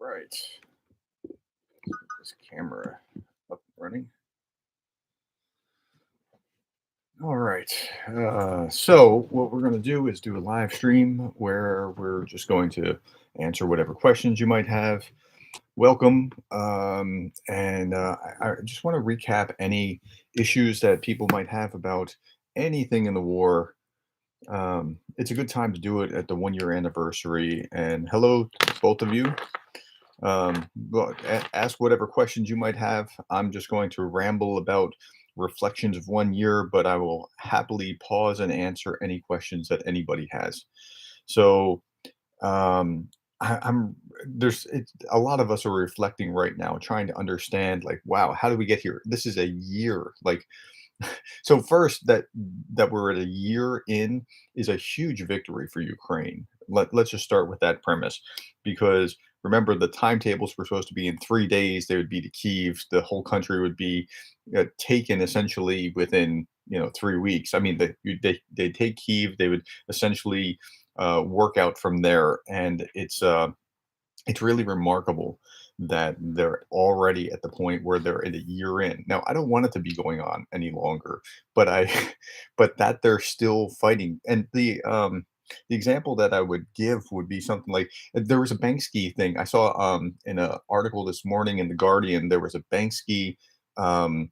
Right. This camera up and running. All right. So what we're going to do is do a live stream where we're just going to answer whatever questions you might have. Welcome. I just want to recap any issues that people might have about anything in the war. It's a good time to do it at the 1 year anniversary. And hello, both of you. Ask whatever questions you might have. I'm just going to ramble about reflections of 1 year, but I will happily pause and answer any questions that anybody has. So um, I'm there's a lot of us are reflecting right now, trying to understand, like, wow, how did we get here? This is a year. Like, so first, that we're at a year in is a huge victory for Ukraine. Let's just start with that premise, because remember the timetables were supposed to be in 3 days. They would be to Kiev. The whole country would be taken essentially within 3 weeks. I mean, they take Kiev. They would essentially work out from there, and it's really remarkable that they're already at the point where they're in a year in. Now, I don't want it to be going on any longer, but I but that they're still fighting. And the example that I would give would be something like there was a Banksy thing. I saw in an article this morning in the Guardian, there was a Banksy um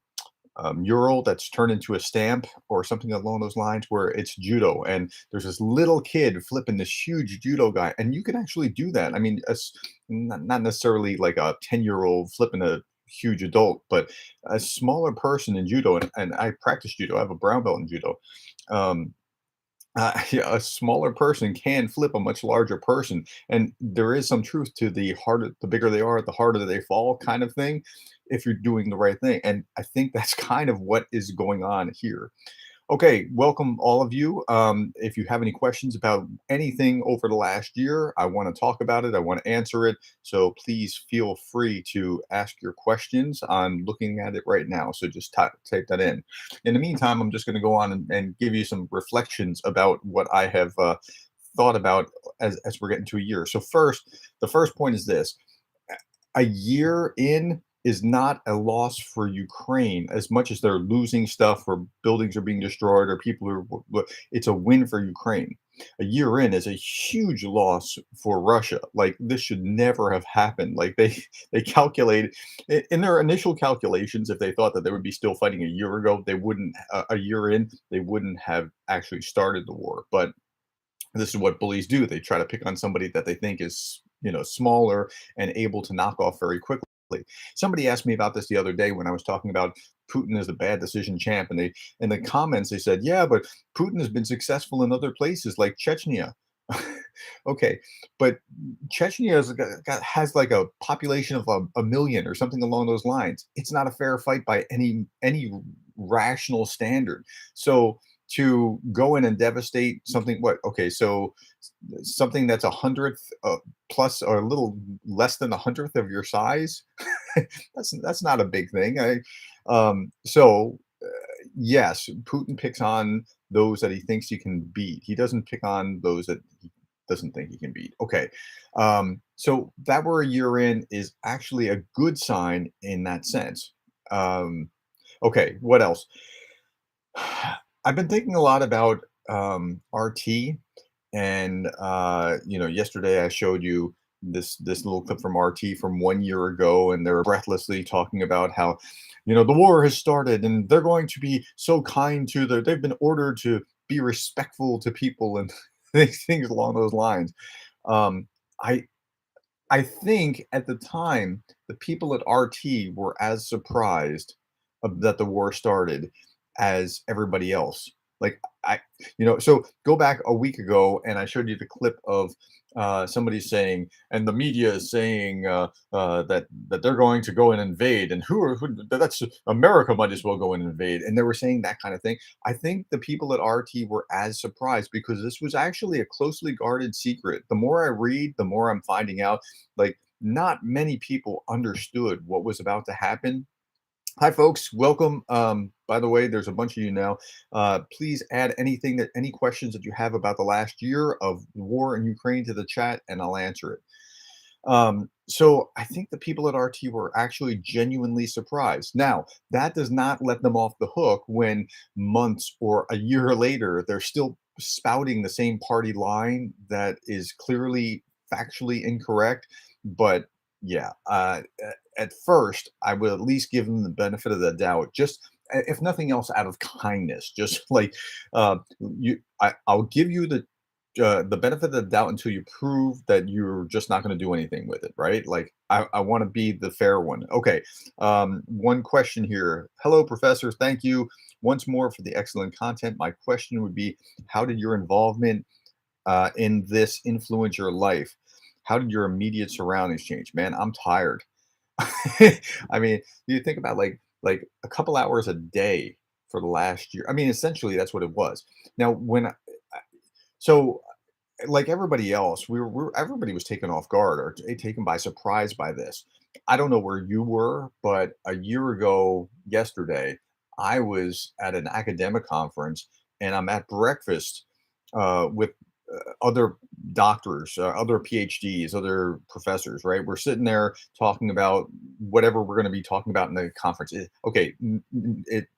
mural that's turned into a stamp or something along those lines, where it's judo, and there's this little kid flipping this huge judo guy, and you can actually do that. I mean, not necessarily like a 10-year-old flipping a huge adult, but a smaller person in judo, and I practice judo. I have a brown belt in judo. um, yeah, a smaller person can flip a much larger person, and there is some truth to the bigger they are, the harder they fall kind of thing, if you're doing the right thing. And I think that's kind of what is going on here. Okay, welcome all of you. If you have any questions about anything over the last year, I want to talk about it. I want to answer it. So please feel free to ask your questions. I'm looking at it right now. So just type that in. In the meantime, I'm just going to go on and give you some reflections about what I have thought about as we're getting to a year. So first, the first point is this: a year in is not a loss for Ukraine as much as they're losing stuff, or buildings are being destroyed, or people are. It's a win for Ukraine. A year in is a huge loss for Russia. Like, this should never have happened. Like, they calculated in their initial calculations, if they thought that they would be still fighting a year ago, they wouldn't. A year in, they wouldn't have actually started the war. But this is what bullies do. They try to pick on somebody that they think is, smaller and able to knock off very quickly. Somebody asked me about this the other day when I was talking about Putin as the bad decision champ, and they in the comments they said, "Yeah, but Putin has been successful in other places like Chechnya." Okay, but Chechnya has like a population of a million or something along those lines. It's not a fair fight by any rational standard. So to go in and devastate something, what? Okay, so something that's a hundredth plus, or a little less than a hundredth of your size, that's not a big thing. So yes, Putin picks on those that he thinks he can beat. He doesn't pick on those that he doesn't think he can beat. Okay. So that we're a year in is actually a good sign in that sense. Um, okay, what else? I've been thinking a lot about RT, and yesterday I showed you this little clip from RT from 1 year ago, and they're breathlessly talking about how, the war has started, and they're going to be so kind to they've been ordered to be respectful to people, and things along those lines. Um, I I think at the time, the people at RT were as surprised that the war started as everybody else. Like, so go back a week ago, and I showed you the clip of somebody saying, and the media is saying that they're going to go and invade, and that's America might as well go and invade, and they were saying that kind of thing. I think the people at RT were as surprised because this was actually a closely guarded secret. The more I read, the more I'm finding out, like, not many people understood what was about to happen. Hi, folks. Welcome. By the way, there's a bunch of you now. Please add any questions that you have about the last year of the war in Ukraine to the chat, and I'll answer it. So I think the people at RT were actually genuinely surprised. Now, that does not let them off the hook when months or a year later they're still spouting the same party line that is clearly factually incorrect. But yeah, at first, I would at least give them the benefit of the doubt, just if nothing else, out of kindness. Just like I'll give you the benefit of the doubt until you prove that you're just not going to do anything with it, right? Like I want to be the fair one. Okay. One question here. Hello, professor. Thank you once more for the excellent content. My question would be, how did your involvement in this influence your life? How did your immediate surroundings change? Man, I'm tired. I mean, you think about like a couple hours a day for the last year. I mean, essentially that's what it was. Now, so like everybody else, everybody was taken off guard or taken by surprise by this. I don't know where you were, but a year ago yesterday, I was at an academic conference and I'm at breakfast with other doctors, other PhDs, other professors, right? We're sitting there talking about whatever we're going to be talking about in the conference. Okay,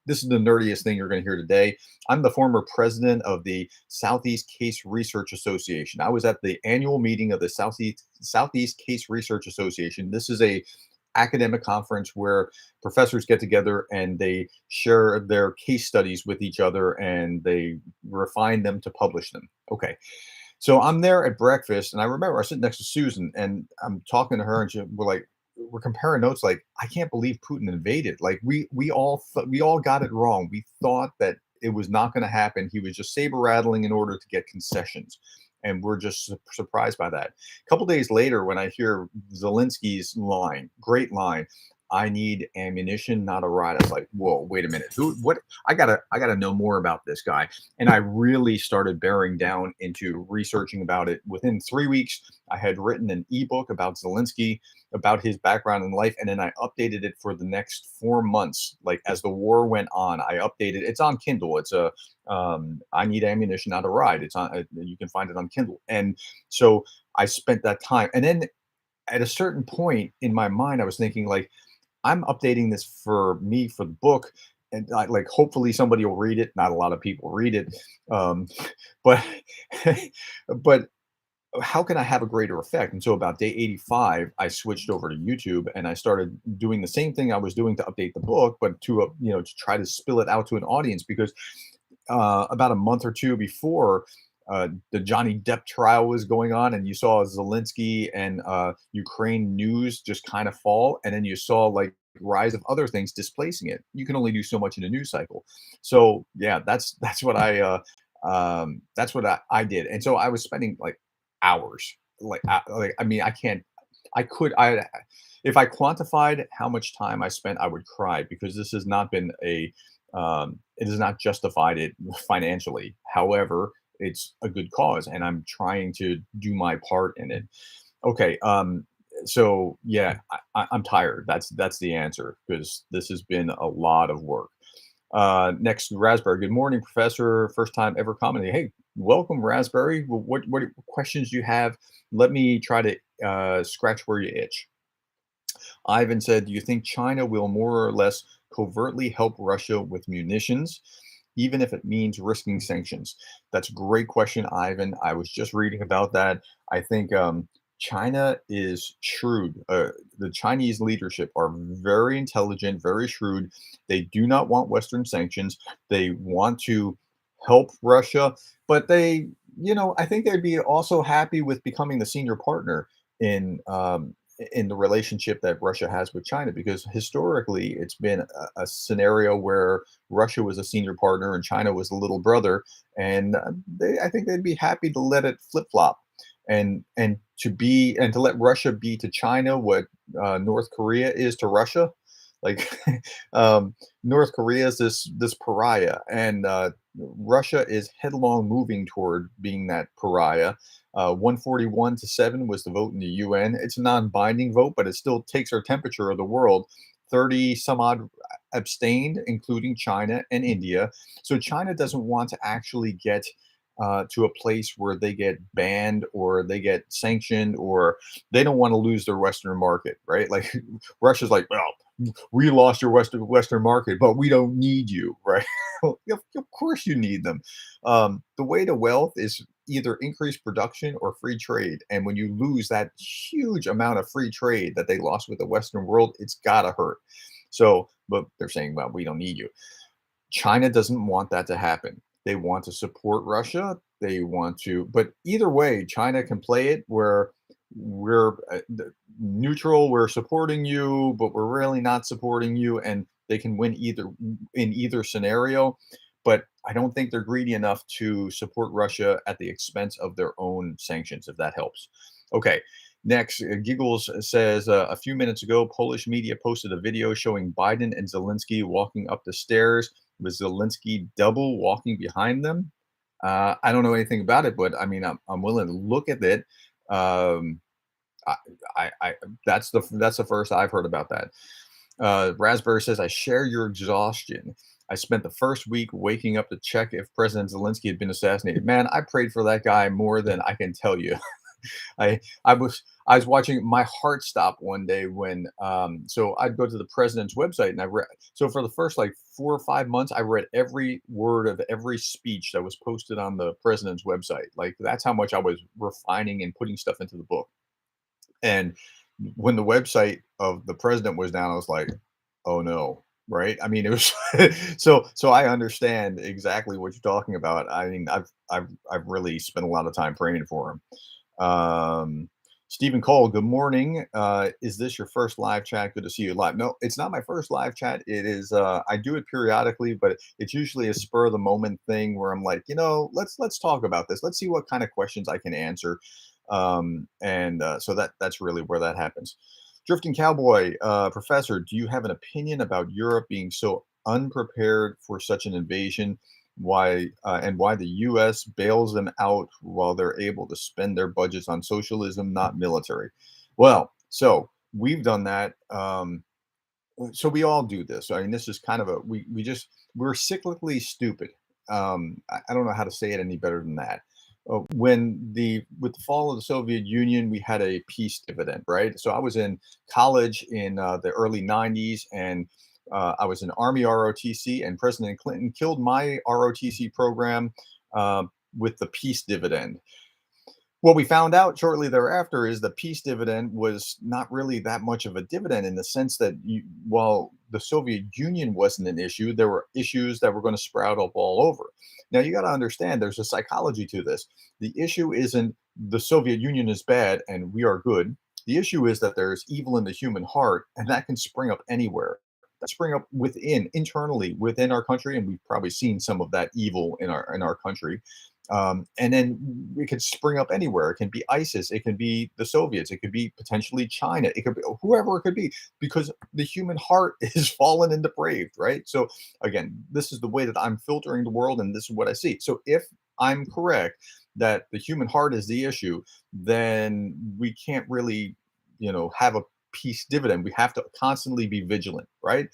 this is the nerdiest thing you're going to hear today. I'm the former president of the Southeast Case Research Association. I was at the annual meeting of the Southeast Case Research Association. This is a academic conference where professors get together and they share their case studies with each other and they refine them to publish them. Okay. So I'm there at breakfast, and I remember I was sitting next to Susan, and I'm talking to her, and we're comparing notes. Like, I can't believe Putin invaded. Like, we all got it wrong. We thought that it was not going to happen. He was just saber rattling in order to get concessions, and we're just surprised by that. A couple days later, when I hear Zelensky's line, great line. I need ammunition, not a ride. I was like, whoa, wait a minute. Who, what? I gotta know more about this guy. And I really started bearing down into researching about it. Within 3 weeks, I had written an ebook about Zelensky, about his background in life, and then I updated it for the next 4 months. Like as the war went on, I updated. It's on Kindle. It's a I need ammunition, not a ride. It's on. You can find it on Kindle. And so I spent that time, and then at a certain point in my mind, I was thinking like I'm updating this for me for the book, and like hopefully somebody will read it. Not a lot of people read it, um, but but how can I have a greater effect? And so about day 85, I switched over to YouTube and I started doing the same thing I was doing to update the book, but to to try to spill it out to an audience because about a month or two before the Johnny Depp trial was going on, and you saw Zelensky and Ukraine news just kind of fall, and then you saw like rise of other things displacing it. You can only do so much in a news cycle. So yeah, that's what I did, and so I was spending like hours, like I mean, I can't, I could, I if I quantified how much time I spent, I would cry because this has not been it has not justified it financially. However, it's a good cause, and I'm trying to do my part in it. Okay, so yeah, I'm tired. That's the answer because this has been a lot of work. Next, Raspberry. Good morning, Professor. First time ever commenting. Hey, welcome, Raspberry. What questions do you have? Let me try to scratch where you itch. Ivan said, "Do you think China will more or less covertly help Russia with munitions, even if it means risking sanctions?" That's a great question, Ivan. I was just reading about that. I think China is shrewd. The Chinese leadership are very intelligent, very shrewd. They do not want Western sanctions. They want to help Russia, but I think they'd be also happy with becoming the senior partner in the relationship that Russia has with China, because historically it's been a scenario where Russia was a senior partner and China was a little brother, and I think they'd be happy to let it flip flop, and to let Russia be to China what North Korea is to Russia. Like North Korea is this pariah, and Russia is headlong moving toward being that pariah. 141 to 7 was the vote in the UN. It's a non-binding vote, but it still takes our temperature of the world. 30 some odd abstained, including China and India. So China doesn't want to actually get to a place where they get banned or they get sanctioned or they don't want to lose their Western market, right? Like Russia's like, well, we lost your Western market, but we don't need you, right? Of course you need them. The way to wealth is either increase production or free trade. And when you lose that huge amount of free trade that they lost with the Western world, it's gotta hurt. So, but they're saying, well, we don't need you. China doesn't want that to happen. They want to support Russia. They want to, but either way, China can play it where we're neutral, we're supporting you, but we're really not supporting you, and they can win either in either scenario. But I don't think they're greedy enough to support Russia at the expense of their own sanctions, if that helps. Okay. Next, Giggles says a few minutes ago, Polish media posted a video showing Biden and Zelensky walking up the stairs with Zelensky double walking behind them. I don't know anything about it, but I mean, I'm willing to look at it. Um, I, I that's the first I've heard about that. Raspberry says, I share your exhaustion. I spent the first week waking up to check if President Zelensky had been assassinated. Man, I prayed for that guy more than I can tell you. I was watching, my heart stopped one day when so I'd go to the president's website and I read, so for the first like 4 or 5 months I read every word of every speech that was posted on the president's website. Like that's how much I was refining and putting stuff into the book. And when the website of the president was down, I was like, oh no, right? I mean, it was so I understand exactly what you're talking about. I mean, I've really spent a lot of time praying for him. Stephen Cole, good morning. Is this your first live chat? Good to see you live. No, it's not my first live chat. It is I do it periodically, but it's usually a spur of the moment thing where I'm like, let's talk about this. Let's see what kind of questions I can answer. And so that's really where that happens. Drifting Cowboy, Professor, do you have an opinion about Europe being so unprepared for such an invasion? Why the U.S. bails them out while they're able to spend their budgets on socialism, not military? Well, so we've done that. So we all do this. I mean, this is kind of a we're cyclically stupid. I don't know how to say it any better than that. With the fall of the Soviet Union, we had a peace dividend, right? So I was in college in the early '90s, and I was in Army ROTC, and President Clinton killed my ROTC program with the peace dividend. What we found out shortly thereafter is the peace dividend was not really that much of a dividend in the sense that while the Soviet Union wasn't an issue, there were issues that were going to sprout up all over. Now, you got to understand there's a psychology to this. The issue isn't the Soviet Union is bad and we are good. The issue is that there's evil in the human heart, and that can spring up anywhere. That spring up internally within our country, and we've probably seen some of that evil in our country. And then it could spring up anywhere. It can be ISIS, it can be the Soviets, it could be potentially China, it could be whoever it could be, because the human heart is fallen and depraved, right? So again, this is the way that I'm filtering the world, and this is what I see. So if I'm correct that the human heart is the issue, then we can't really, have a peace dividend. We have to constantly be vigilant, right?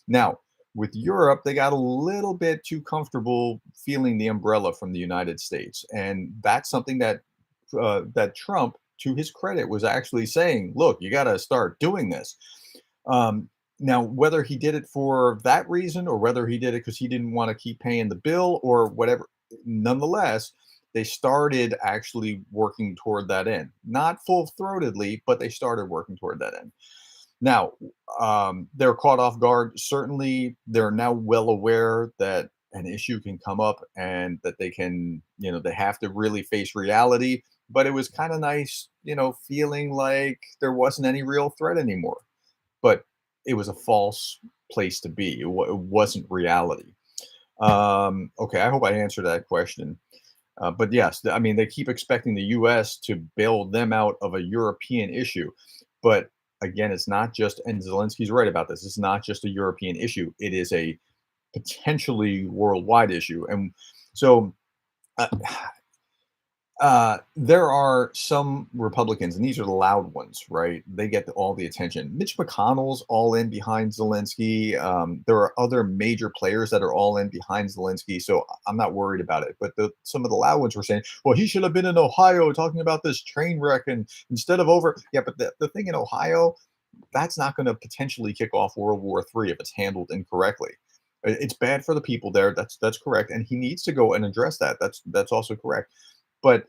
Now, with Europe, they got a little bit too comfortable feeling the umbrella from the United States, and that's something that Trump, to his credit, was actually saying, "Look, you got to start doing this." Now, whether he did it for that reason or whether he did it because he didn't want to keep paying the bill or whatever, nonetheless, they started actually working toward that end. Not full throatedly, but they started working toward that end. Now, they're caught off guard. Certainly, they're now well aware that an issue can come up and that they can, they have to really face reality. But it was kind of nice, feeling like there wasn't any real threat anymore. But it was a false place to be. It wasn't reality. Okay, I hope I answered that question. But yes, I mean, they keep expecting the U.S. to bail them out of a European issue. But again, it's not just, and Zelensky's right about this, it's not just a European issue. It is a potentially worldwide issue. And so uh, There are some Republicans, and these are the loud ones, right? They get all the attention. Mitch McConnell's all in behind Zelensky. There are other major players that are all in behind Zelensky, so I'm not worried about it. But some of the loud ones were saying, "Well, he should have been in Ohio talking about this train wreck, and instead of over." Yeah, but the thing in Ohio, that's not going to potentially kick off World War III if it's handled incorrectly. It's bad for the people there. That's correct, and he needs to go and address that. That's also correct. But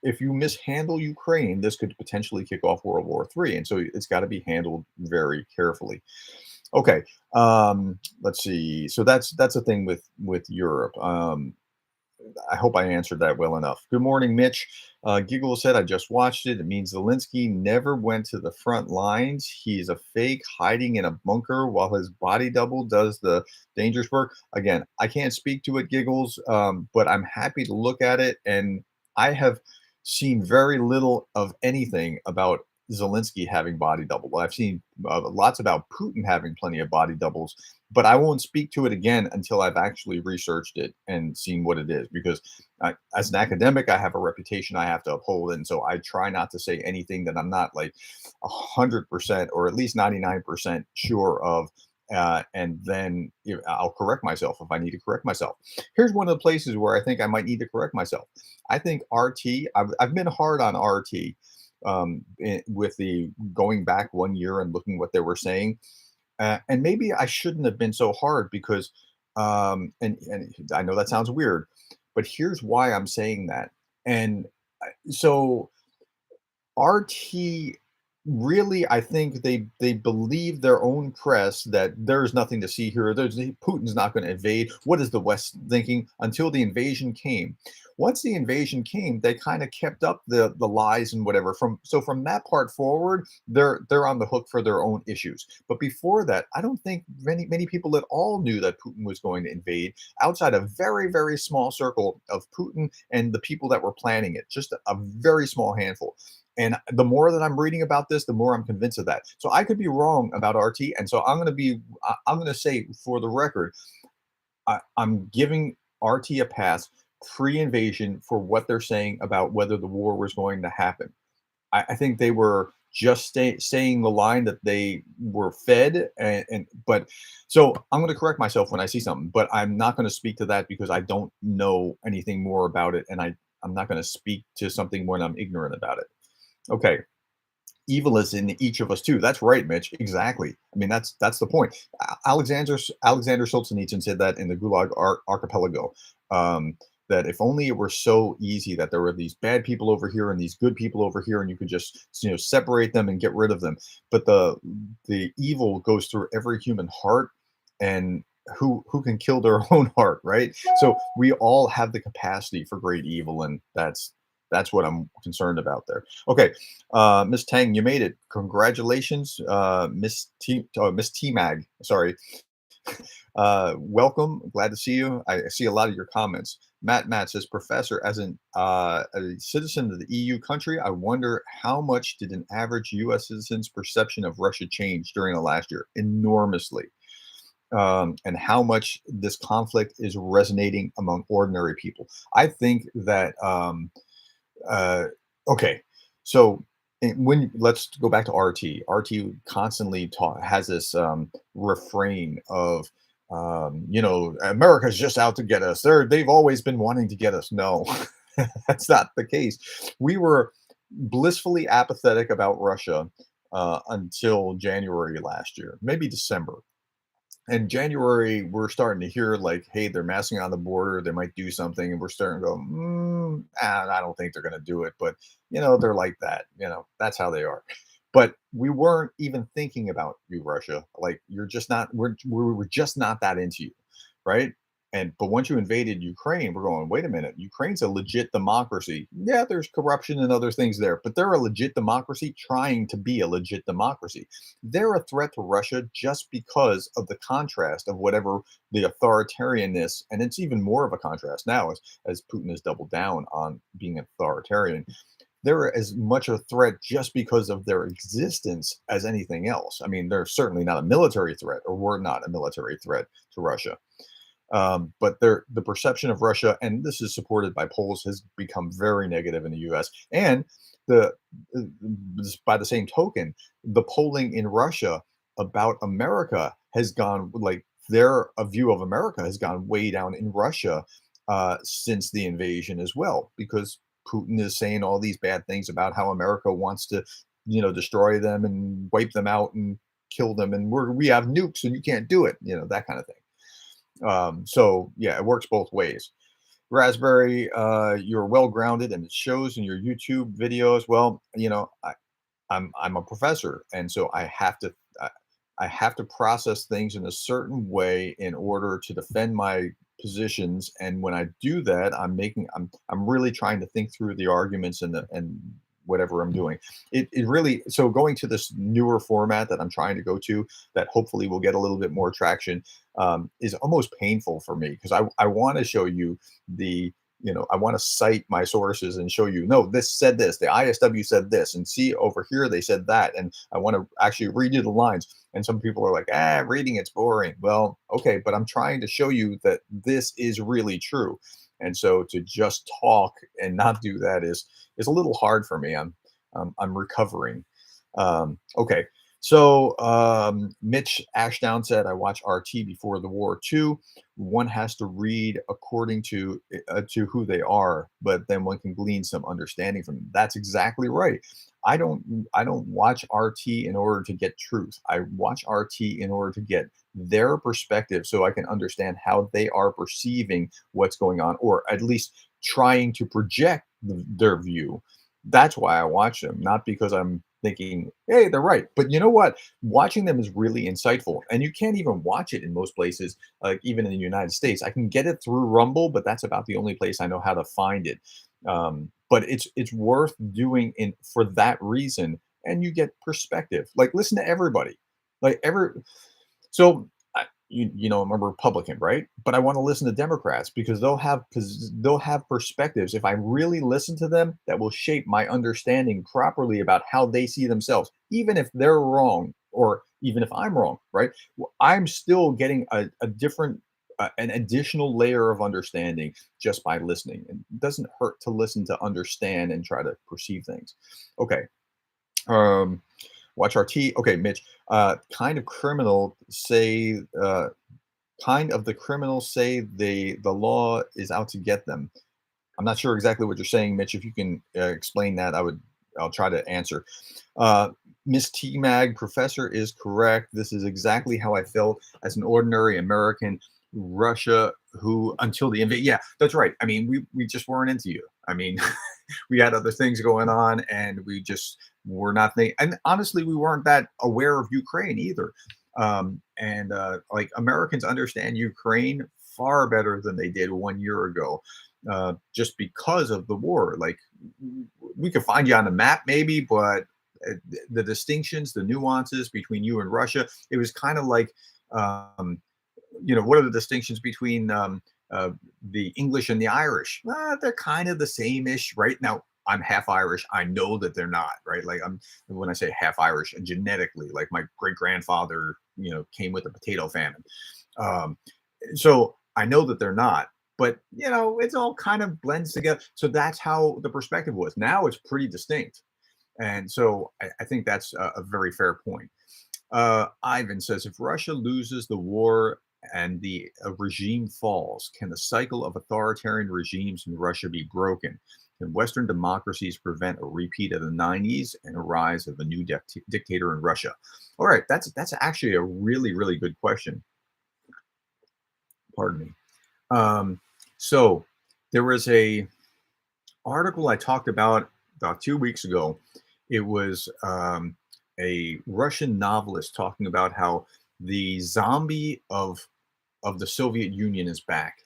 if you mishandle Ukraine, this could potentially kick off World War III, and so it's got to be handled very carefully. Okay, let's see. So that's the thing with Europe. I hope I answered that well enough. Good morning, Mitch. Giggle said, I just watched it. It means Zelensky never went to the front lines. He's a fake hiding in a bunker while his body double does the dangerous work. Again, I can't speak to it, Giggles, but I'm happy to look at it. And I have seen very little of anything about Zelensky having body double. Well, I've seen lots about Putin having plenty of body doubles, but I won't speak to it again until I've actually researched it and seen what it is. Because as an academic, I have a reputation I have to uphold, and so I try not to say anything that I'm not like 100% or at least 99% sure of. And then I'll correct myself if I need to correct myself. Here's one of the places where I think I might need to correct myself. I think RT. I've been hard on RT with the going back 1 year and looking what they were saying. And maybe I shouldn't have been so hard because, and I know that sounds weird, but here's why I'm saying that. And so RT really, I think they believe their own press that there's nothing to see here. Putin's not going to invade. What is the West thinking until the invasion came? Once the invasion came, they kind of kept up the lies and whatever. From that part forward, they're on the hook for their own issues. But before that, I don't think many people at all knew that Putin was going to invade outside a very, very small circle of Putin and the people that were planning it, just a very small handful. And the more that I'm reading about this, the more I'm convinced of that. So I could be wrong about RT. And so I'm going to say for the record, I'm giving RT a pass pre-invasion for what they're saying about whether the war was going to happen. I think they were just saying the line that they were fed, and but so I'm going to correct myself when I see something, but I'm not going to speak to that because I don't know anything more about it, and I'm not going to speak to something when I'm ignorant about it. Okay, evil is in each of us too. That's right, Mitch. Exactly. I mean, that's the point. Alexander Solzhenitsyn said that in the Gulag Archipelago. That if only it were so easy that there were these bad people over here and these good people over here, and you could just separate them and get rid of them. But the evil goes through every human heart, and who can kill their own heart, right? So we all have the capacity for great evil, and that's what I'm concerned about there. Okay, Miss Tang, you made it. Congratulations, Miss T Mag. Sorry. Welcome. Glad to see you. I see a lot of your comments. Matt says, Professor, as a citizen of the EU country, I wonder how much did an average U.S. citizen's perception of Russia change during the last year? Enormously. And how much this conflict is resonating among ordinary people. I think that uh, okay, so when let's go back to RT. RT constantly has this refrain of, America's just out to get us. They've always been wanting to get us. No, that's not the case. We were blissfully apathetic about Russia until January last year, maybe December. In January, we're starting to hear like, hey, they're massing on the border. They might do something. And we're starting to go, I don't think they're going to do it. But, they're like that. That's how they are. But we weren't even thinking about you, Russia. Like, you're just not, we were just not that into you. Right. But once you invaded Ukraine, we're going, wait a minute, Ukraine's a legit democracy. Yeah, there's corruption and other things there, but they're a legit democracy trying to be a legit democracy. They're a threat to Russia just because of the contrast of whatever the authoritarianness, and it's even more of a contrast now as Putin has doubled down on being authoritarian. They're as much a threat just because of their existence as anything else. I mean, they're certainly not a military threat, or we're not a military threat to Russia. But the perception of Russia, and this is supported by polls, has become very negative in the U.S. And the uh, by the same token, the polling in Russia about America has gone like their a view of America has gone way down in Russia since the invasion as well, because Putin is saying all these bad things about how America wants to, destroy them and wipe them out and kill them, and we have nukes and you can't do it, that kind of thing. So yeah, it works both ways. Raspberry, you're well grounded and it shows in your YouTube videos. Well, I'm a professor, and so I, I have to process things in a certain way in order to defend my positions. And when I do that, I'm really trying to think through the arguments and whatever I'm doing. It really, so going to this newer format that I'm trying to go to, that hopefully will get a little bit more traction, is almost painful for me, because I want to show you the I want to cite my sources and show you, no, this said this, the ISW said this, and see over here they said that, and I want to actually read you the lines. And some people are like, reading it's boring. Well, okay, but I'm trying to show you that this is really true. And so to just talk and not do that is a little hard for me. I'm recovering. Okay. So Mitch Ashdown said, I watched RT before the war too. One has to read according to who they are, but then one can glean some understanding from them. That's exactly right. I don't watch RT in order to get truth. I watch RT in order to get their perspective, so I can understand how they are perceiving what's going on, or at least trying to project their view. That's why I watch them, not because I'm thinking, hey, they're right. But you know what? Watching them is really insightful. And you can't even watch it in most places, like even in the United States. I can get it through Rumble, but that's about the only place I know how to find it. But it's worth doing in for that reason, and you get perspective. Like, listen to everybody. Like every so I'm a Republican, right? But I want to listen to Democrats, because they'll have perspectives. If I really listen to them, that will shape my understanding properly about how they see themselves, even if they're wrong, or even if I'm wrong, right? I'm still getting a different, an additional layer of understanding just by listening. It doesn't hurt to listen to understand and try to perceive things. Okay. Um, Watch RT. Okay, Mitch. Kind of the criminals say the law is out to get them. I'm not sure exactly what you're saying, Mitch. If you can explain that, I'll try to answer. Uh, Miss T Mag, professor is correct. This is exactly how I felt as an ordinary American. Russia, who until the invasion, yeah, that's right. I mean, we just weren't into you. I mean, we had other things going on, and we just were not thinking. And honestly, we weren't that aware of Ukraine either. And like, Americans understand Ukraine far better than they did 1 year ago, just because of the war. Like, we could find you on a map maybe, but the distinctions, the nuances between you and Russia, it was kind of like, what are the distinctions between uh, the English and the Irish? They're kind of the same-ish, right? Now, I'm half Irish. I know that they're not, right? Like, when I say half Irish, genetically, like my great grandfather, came with the potato famine. Um, so I know that they're not, but it's all kind of blends together. So that's how the perspective was. Now it's pretty distinct, and so I think that's a very fair point. Ivan says, if Russia loses the war and the regime falls, can the cycle of authoritarian regimes in Russia be broken? Can Western democracies prevent a repeat of the 90s and a rise of a new dictator in Russia? All right, that's actually a really, really good question. Pardon me. So there was a article I talked about 2 weeks ago. It was a Russian novelist talking about how the zombie of the Soviet Union is back.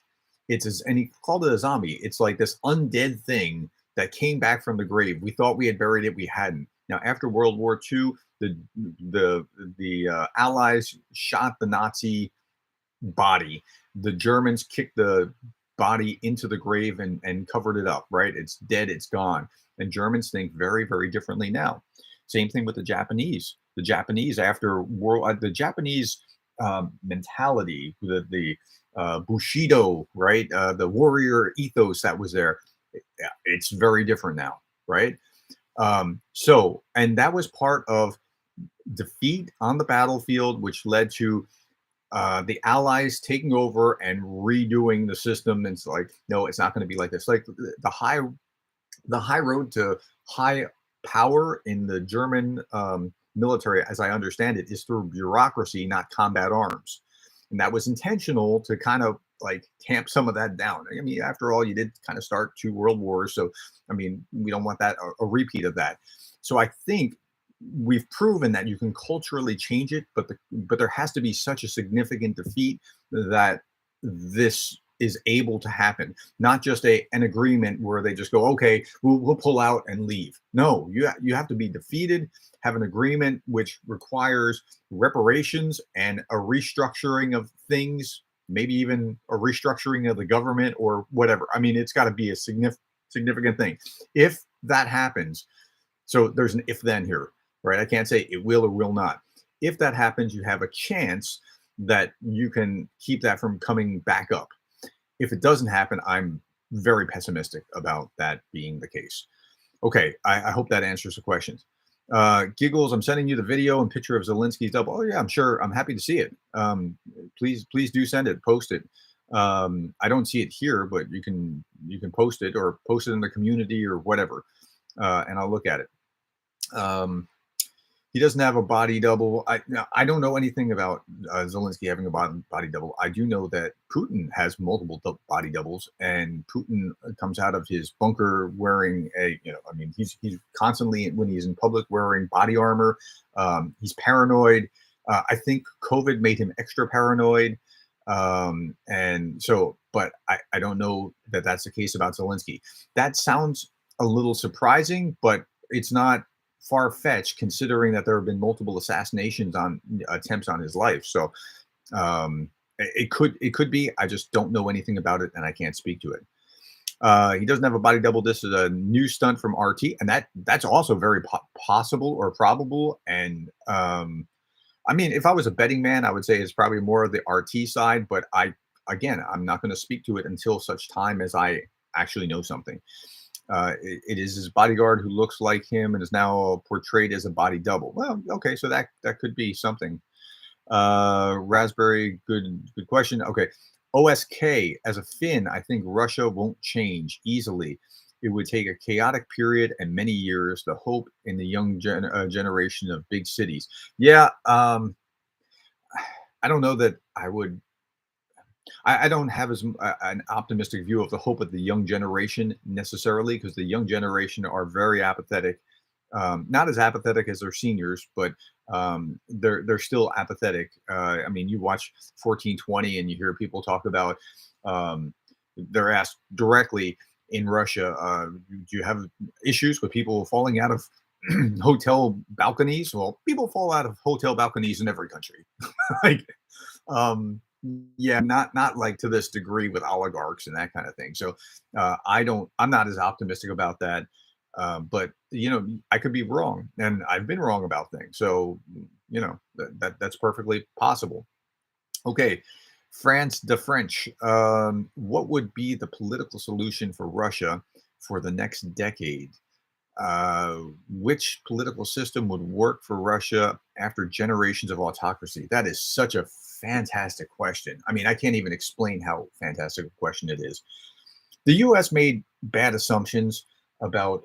And he called it a zombie. It's like this undead thing that came back from the grave. We thought we had buried it, we hadn't. Now, after World War II, the Allies shot the Nazi body. The Germans kicked the body into the grave and covered it up, right? It's dead, it's gone. And Germans think very, very differently now. Same thing with the Japanese. The Japanese, after the Japanese mentality, Bushido, right? The warrior ethos that was there. Yeah, it's very different now, right? And that was part of defeat on the battlefield, which led to the Allies taking over and redoing the system. And it's like, no, it's not going to be like this. Like the high road to high power in the German military, as I understand it, is through bureaucracy, not combat arms. And that was intentional to kind of like tamp some of that down. I mean, after all, you did kind of start two world wars. So, I mean, we don't want that a repeat of that. So I think we've proven that you can culturally change it, but there has to be such a significant defeat that this is able to happen, not just an agreement where they just go, okay, we'll pull out and leave. No, you have to be defeated, have an agreement which requires reparations and a restructuring of things, maybe even a restructuring of the government or whatever. I mean, it's got to be a significant thing. If that happens, so there's an if then here, right? I can't say it will or will not. If that happens, you have a chance that you can keep that from coming back up. If it doesn't happen, I'm very pessimistic about that being the case. Okay, I hope that answers the questions. Giggles, I'm sending you the video and picture of Zelensky's double. Oh yeah, I'm sure. I'm happy to see it. Please do send it, post it. I don't see it here, but you can post it or post it in the community or whatever, and I'll look at it. He doesn't have a body double. I don't know anything about Zelensky having a body double. I do know that Putin has multiple body doubles, and Putin comes out of his bunker wearing I mean, he's constantly, when he's in public, wearing body armor. He's paranoid. I think COVID made him extra paranoid. And so, but I don't know that that's the case about Zelensky. That sounds a little surprising, but it's not far-fetched considering that there have been multiple assassinations on attempts on his life. So it could be. I just don't know anything about it and I can't speak to it. He doesn't have a body double. This is a new stunt from RT, and that's also very possible or probable. And I mean, if I was a betting man, I would say it's probably more of the RT side, but I'm not going to speak to it until such time as I actually know something. It is his bodyguard who looks like him and is now portrayed as a body double. Well, okay, so that could be something. Raspberry, good question. Okay, OSK, as a Finn, I think Russia won't change easily. It would take a chaotic period and many years to hope in the young generation of big cities. Yeah, I don't know that I would. I don't have an optimistic view of the hope of the young generation necessarily, because the young generation are very apathetic. Not as apathetic as their seniors, but they're still apathetic. I mean, you watch 1420 and you hear people talk about. They're asked directly in Russia, do you have issues with people falling out of hotel balconies? Well, people fall out of hotel balconies in every country. Like, yeah, not like to this degree with oligarchs and that kind of thing. So I'm not as optimistic about that. But I could be wrong, and I've been wrong about things. So that's perfectly possible. Okay, France the French. What would be the political solution for Russia for the next decade? Which political system would work for Russia after generations of autocracy? That is such a fantastic question. I mean, I can't even explain how fantastic a question it is. The U.S. made bad assumptions about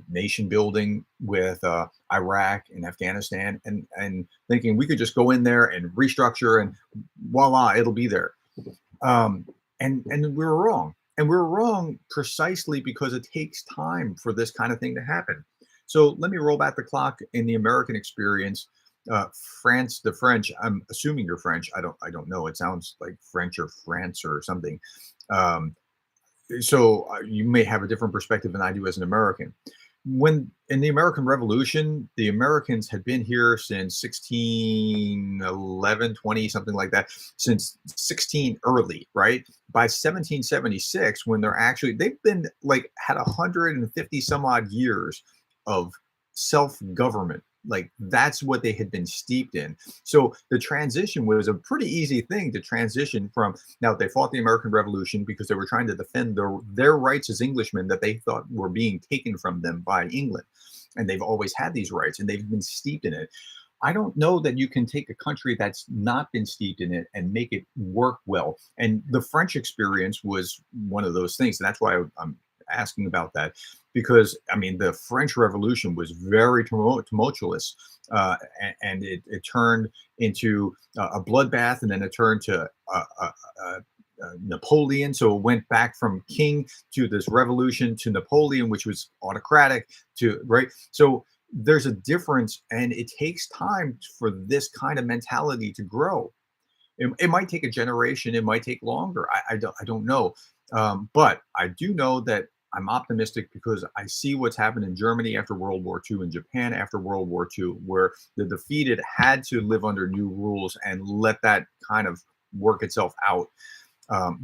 nation building with Iraq and Afghanistan, and thinking we could just go in there and restructure and voila, it'll be there. And we were wrong. And we're wrong precisely because it takes time for this kind of thing to happen. So let me roll back the clock in the American experience. France, the French. I'm assuming you're French. I don't know. It sounds like French or France or something. So you may have a different perspective than I do as an American. When in the American Revolution, the Americans had been here since 1611, 20, something like that, since 16 early, right? By 1776, when they've been like had 150 some odd years of self-government, Like that's what they had been steeped in. So the transition was a pretty easy thing to transition from. Now they fought the American Revolution because they were trying to defend their rights as Englishmen that they thought were being taken from them by England. And they've always had these rights and they've been steeped in it. I don't know that you can take a country that's not been steeped in it and make it work well. And the French experience was one of those things. And that's why I'm asking about that, because I mean, the French Revolution was very tumultuous, and it turned into a bloodbath, and then it turned to Napoleon. So it went back from king to this revolution to Napoleon, which was autocratic to right. So there's a difference, and it takes time for this kind of mentality to grow. It might take a generation, it might take longer. I don't know. But I do know that I'm optimistic because I see what's happened in Germany after World War II and Japan after World War II, where the defeated had to live under new rules and let that kind of work itself out.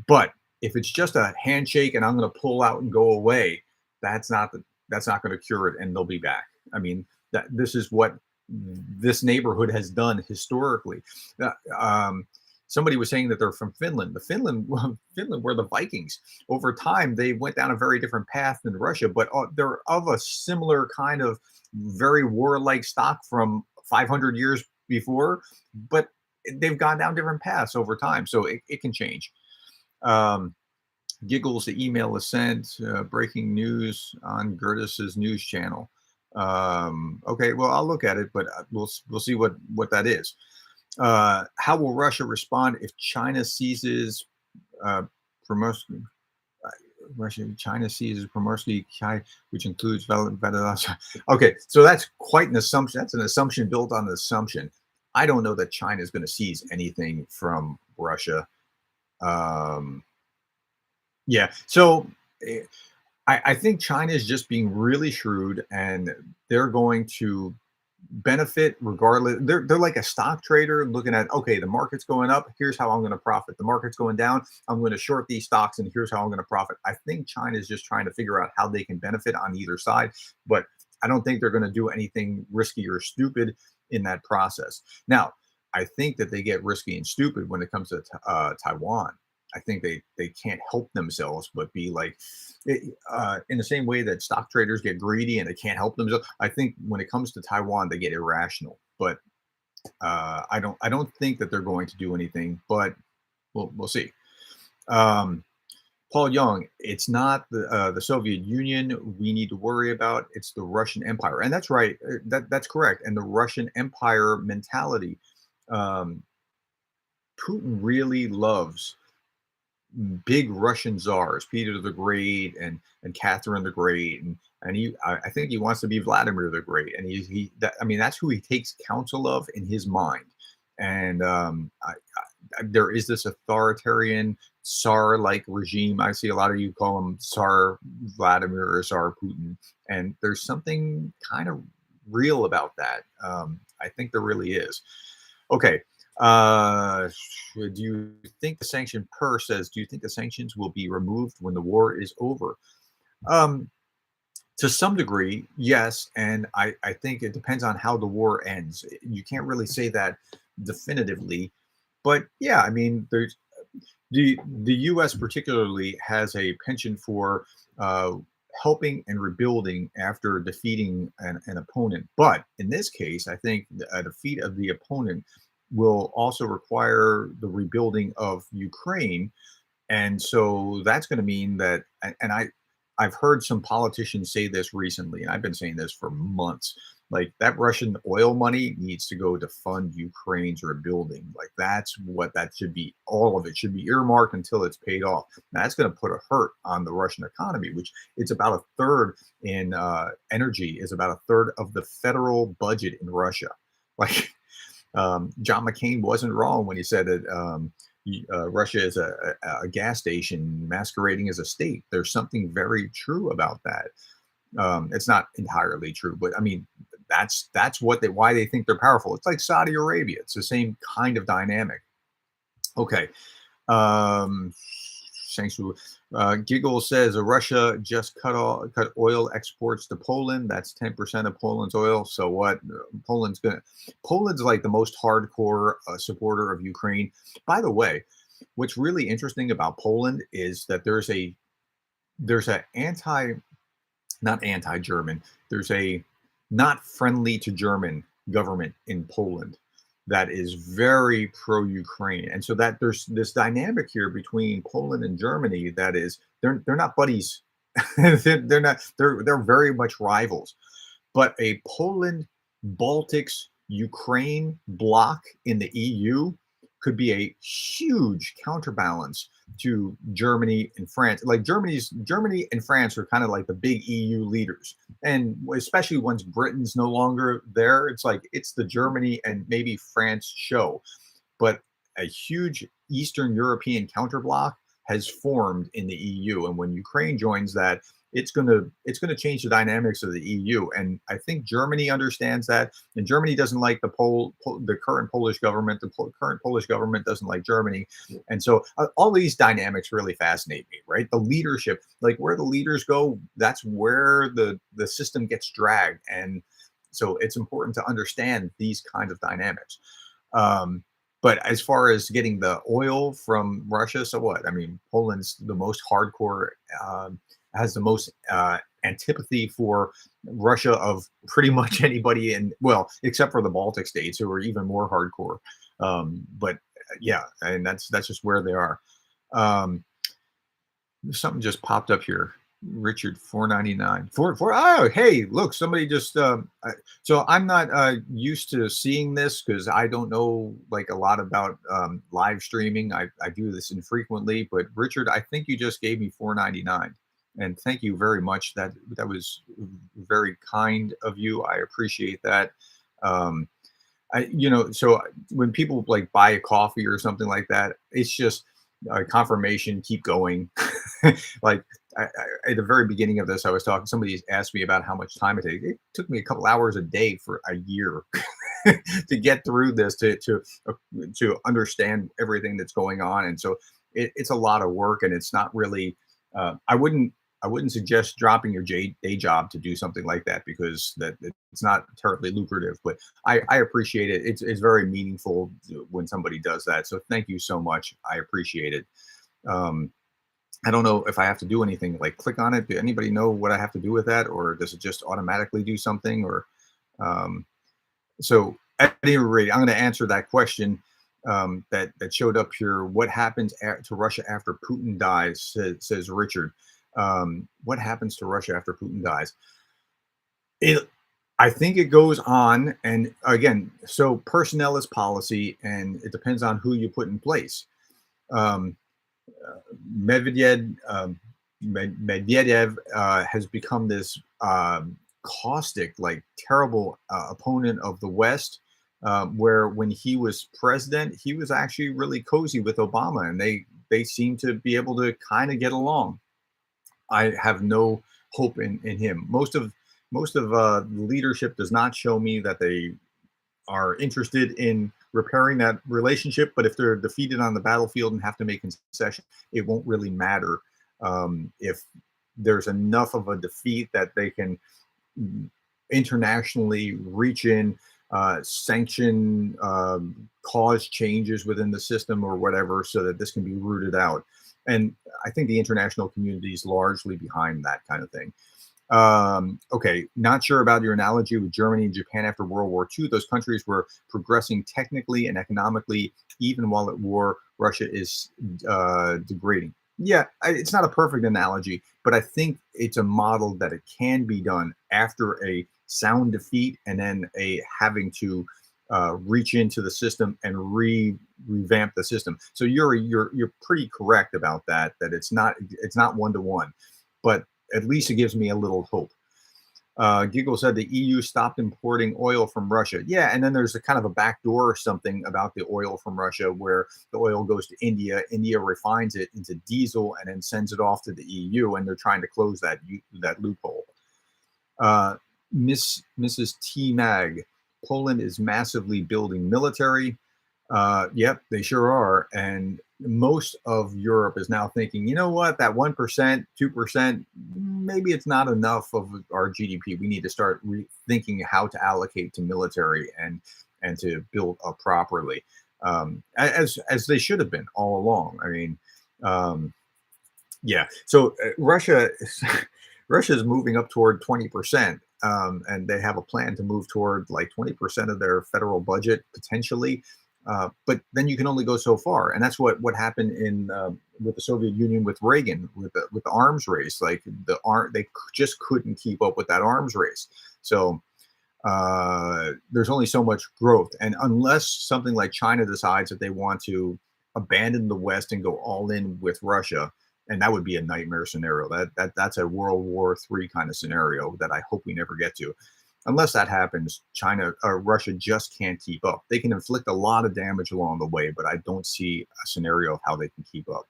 But if it's just a handshake and I'm going to pull out and go away, that's not going to cure it, and they'll be back. I mean, that this is what this neighborhood has done historically. Uh, um, Somebody was saying that they're from Finland. The Finland, Finland were the Vikings. Over time, they went down a very different path than Russia, but they're of a similar kind of very warlike stock from 500 years before. But they've gone down different paths over time, so it can change. Um, Giggles, the email is sent. Breaking news on Gerdes' news channel. Okay, well, I'll look at it, but we'll see what that is. How will Russia respond if China seizes uh, Primorsky? China seizes Primorsky, which includes Okay, so that's quite an assumption. That's an assumption built on an assumption. I don't know that China is going to seize anything from Russia. Um, yeah, so I think China is just being really shrewd, and they're going to benefit regardless. They're like a stock trader looking at, okay, the market's going up, here's how I'm going to profit. The market's going down, I'm going to short these stocks, and here's how I'm going to profit. I think China is just trying to figure out how they can benefit on either side, but I don't think they're going to do anything risky or stupid in that process. Now, I think that they get risky and stupid when it comes to Taiwan. I think they can't help themselves but be like, in the same way that stock traders get greedy and they can't help themselves. I think when it comes to Taiwan, they get irrational. But I don't think that they're going to do anything. But we'll see. Um, Paul Young, it's not the Soviet Union we need to worry about. It's the Russian Empire, and that's right. That's correct. And the Russian Empire mentality. Um, Putin really loves big Russian czars, Peter the Great and Catherine the Great, and I think he wants to be Vladimir the Great, and I mean that's who he takes counsel of in his mind, and there is this authoritarian Tsar-like regime. I see a lot of you call him Tsar Vladimir or Tsar Putin, and there's something kind of real about that. I think there really is. Okay. Do you think the sanction per says, do you think the sanctions will be removed when the war is over? Um, to some degree, yes. And I think it depends on how the war ends. You can't really say that definitively. But yeah, I mean, there's the U.S. particularly has a penchant for helping and rebuilding after defeating an opponent. But in this case, I think a defeat of the opponent will also require the rebuilding of Ukraine. And so that's going to mean that, and I've heard some politicians say this recently, and I've been saying this for months, like that Russian oil money needs to go to fund Ukraine's rebuilding. Like that's what that should be. All of it should be earmarked until it's paid off. Now, that's going to put a hurt on the Russian economy, which it's about a third in energy, is about a third of the federal budget in Russia. Like John McCain wasn't wrong when he said that Russia is a gas station masquerading as a state. There's something very true about that. It's not entirely true, but I mean, that's why they think they're powerful. It's like Saudi Arabia. It's the same kind of dynamic. Okay. Thanks. Giggle says Russia just cut oil exports to Poland. That's 10% of Poland's oil. So what? Poland's like the most hardcore supporter of Ukraine. By the way, what's really interesting about Poland is that there's a not anti-German. There's a not friendly to German government in Poland that is very pro-Ukraine, and so that there's this dynamic here between Poland and Germany that is they're not buddies. They're not they're very much rivals. But a Poland, Baltics, Ukraine bloc in the EU could be a huge counterbalance to Germany and France. Like Germany and France are kind of like the big EU leaders. And especially once Britain's no longer there, it's like it's the Germany and maybe France show. But a huge Eastern European counterbloc has formed in the EU. And when Ukraine joins that, it's gonna change the dynamics of the EU, and I think Germany understands that. And Germany doesn't like the current Polish government. The current Polish government doesn't like Germany, and so all these dynamics really fascinate me. Right, the leadership, like where the leaders go, that's where the system gets dragged, and so it's important to understand these kinds of dynamics. Um, but as far as getting the oil from Russia, so what? I mean, Poland's the most hardcore. Has the most antipathy for Russia of pretty much anybody in, well, except for the Baltic states who are even more hardcore. But yeah, and that's just where they are. Um, Something just popped up here. Richard 499 four. Oh, hey, look, somebody just so I'm not used to seeing this because I don't know like a lot about live streaming. I do this infrequently, but Richard, I think you just gave me 499, and thank you very much. That was very kind of you. I appreciate that. um so when people like buy a coffee or something like that, it's just confirmation, keep going. Like at the very beginning of this, I was talking, somebody asked me about how much time it takes. It took me a couple hours a day for a year to get through this, to understand everything that's going on. And so it's a lot of work, and it's not really I wouldn't suggest dropping your day job to do something like that, because it's not terribly lucrative. But I appreciate it. It's very meaningful when somebody does that. So thank you so much. I appreciate it. Um, I don't know if I have to do anything like click on it. Do anybody know what I have to do with that, or does it just automatically do something? Or um, so at any rate, I'm going to answer that question that showed up here. What happens to Russia after Putin dies? Says Richard. What happens to Russia after Putin dies? I think it goes on, and again, so personnel is policy, and it depends on who you put in place. Um, Medvedev, Medvedev has become this caustic, like terrible opponent of the West. Where when he was president, he was actually really cozy with Obama, and they seem to be able to kind of get along. I have no hope in him. Most of the leadership does not show me that they are interested in repairing that relationship. But if they're defeated on the battlefield and have to make concessions, it won't really matter if there's enough of a defeat that they can internationally reach in, sanction, cause changes within the system or whatever, so that this can be rooted out. And I think the international community is largely behind that kind of thing. Okay, not sure about your analogy with Germany and Japan after World War II. Those countries were progressing technically and economically, even while at war. Russia is degrading. Yeah, it's not a perfect analogy, but I think it's a model that it can be done after a sound defeat, and then a having to reach into the system and revamp the system. So you're pretty correct about that. That it's not one to one, but at least it gives me a little hope. Giggle said the EU stopped importing oil from Russia. Yeah, and then there's a kind of a backdoor or something about the oil from Russia, where the oil goes to India. India refines it into diesel and then sends it off to the EU, and they're trying to close that loophole. Mrs. T Mag, Poland is massively building military. Yep, they sure are. And most of Europe is now thinking, you know what, that 1%, 2%, maybe it's not enough of our GDP. We need to start rethinking how to allocate to military and to build up properly, as they should have been all along. I mean, um, yeah. So Russia, Russia is moving up toward 20%, and they have a plan to move toward like 20% of their federal budget potentially. But then you can only go so far, and that's what happened in with the Soviet Union with Reagan with the arms race. Like they just couldn't keep up with that arms race. So there's only so much growth, and unless something like China decides that they want to abandon the West and go all in with Russia, and that would be a nightmare scenario. That's a World War III kind of scenario that I hope we never get to. Unless that happens, China or Russia just can't keep up. They can inflict a lot of damage along the way, but I don't see a scenario of how they can keep up.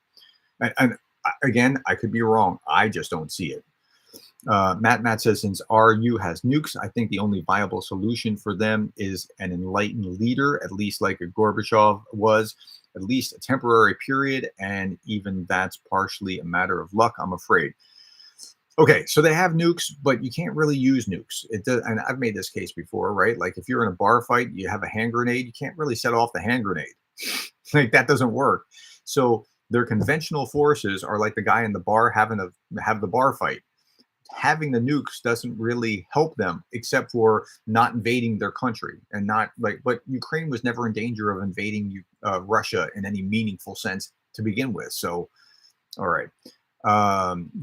And again, I could be wrong. I just don't see it. Matt says, since RU has nukes, I think the only viable solution for them is an enlightened leader, at least like a Gorbachev was, at least a temporary period, and even that's partially a matter of luck, I'm afraid. Okay, so they have nukes, but you can't really use nukes. It does, and I've made this case before, right? Like if you're in a bar fight, you have a hand grenade, you can't really set off the hand grenade. Like that doesn't work. So their conventional forces are like the guy in the bar having to have the bar fight. Having the nukes doesn't really help them except for not invading their country and not like, but Ukraine was never in danger of invading Russia in any meaningful sense to begin with. So, all right.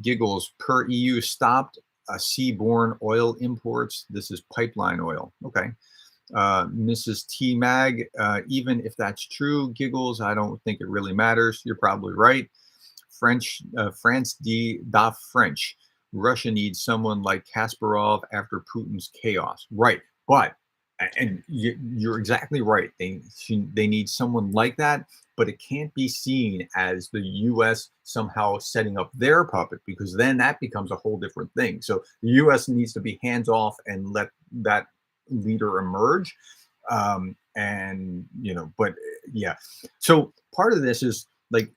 Giggles, per EU stopped seaborne oil imports. This is pipeline oil. Okay. Mrs. T Mag, even if that's true, Giggles, I don't think it really matters. You're probably right. France da French. Russia needs someone like Kasparov after Putin's chaos. Right. But, and you're exactly right. They need someone like that, but it can't be seen as the U.S. somehow setting up their puppet, because then that becomes a whole different thing. So the U.S. needs to be hands off and let that leader emerge. And, but yeah. So part of this is like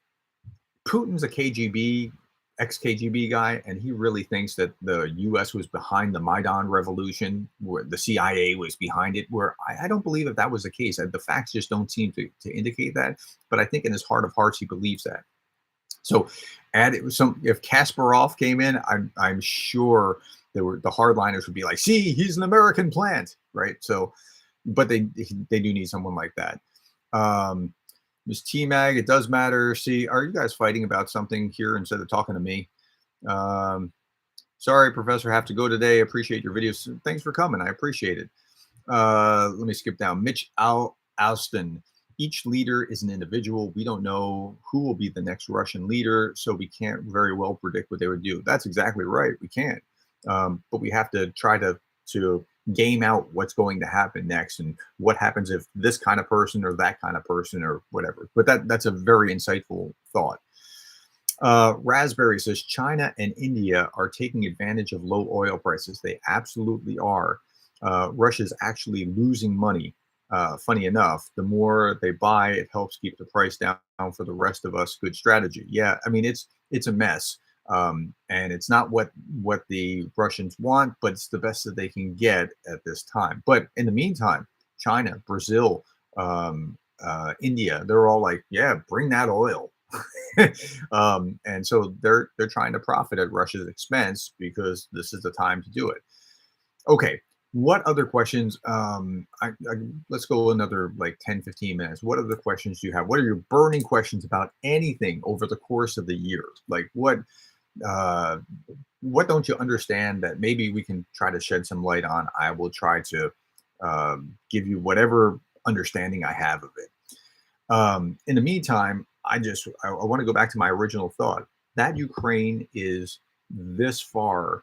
Putin's a KGB ex-KGB guy, and he really thinks that the U.S. was behind the Maidan revolution, where the CIA was behind it, where I don't believe that that was the case. The facts just don't seem to indicate that, but I think in his heart of hearts, he believes that. So if Kasparov came in, I'm sure the hardliners would be like, see, he's an American plant, right? So, but they do need someone like that. Ms. T-Mag, it does matter. See, are you guys fighting about something here instead of talking to me? Sorry, Professor, have to go today. Appreciate your videos. Thanks for coming. I appreciate it. Let me skip down. Mitch Alston. Each leader is an individual. We don't know who will be the next Russian leader, so we can't very well predict what they would do. That's exactly right. We can't. But we have to try to game out what's going to happen next and what happens if this kind of person or that kind of person or whatever. But that's a very insightful thought. Raspberry says China and India are taking advantage of low oil prices. They absolutely are. Russia's actually losing money. Funny enough, the more they buy, it helps keep the price down for the rest of us. Good strategy. Yeah, I mean, it's a mess. And it's not what the Russians want, but it's the best that they can get at this time. But in the meantime, China, Brazil, India, they're all like, yeah, bring that oil. And so they're trying to profit at Russia's expense because this is the time to do it. Okay. What other questions? Let's go another like 10, 15 minutes. What other questions do you have? What are your burning questions about anything over the course of the year? Like what don't you understand that maybe we can try to shed some light on? I will try to give you whatever understanding I have of it. In the meantime, I want to go back to my original thought that Ukraine is this far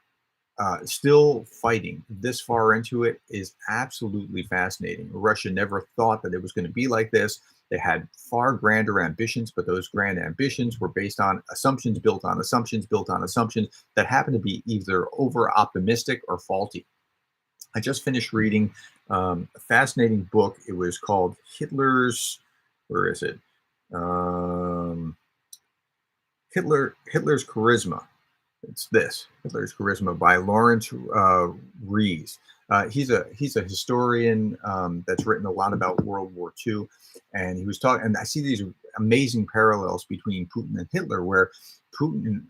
still fighting this far into it is absolutely fascinating. Russia never thought that it was going to be like this. They had far grander ambitions, but those grand ambitions were based on assumptions built on assumptions built on assumptions that happen to be either over optimistic or faulty. I just finished reading a fascinating book. It was called Hitler's Where is it? Um, Hitler's Charisma. It's this Hitler's Charisma by Lawrence Rees. He's a historian that's written a lot about World War II, and he was talking. And I see these amazing parallels between Putin and Hitler, where Putin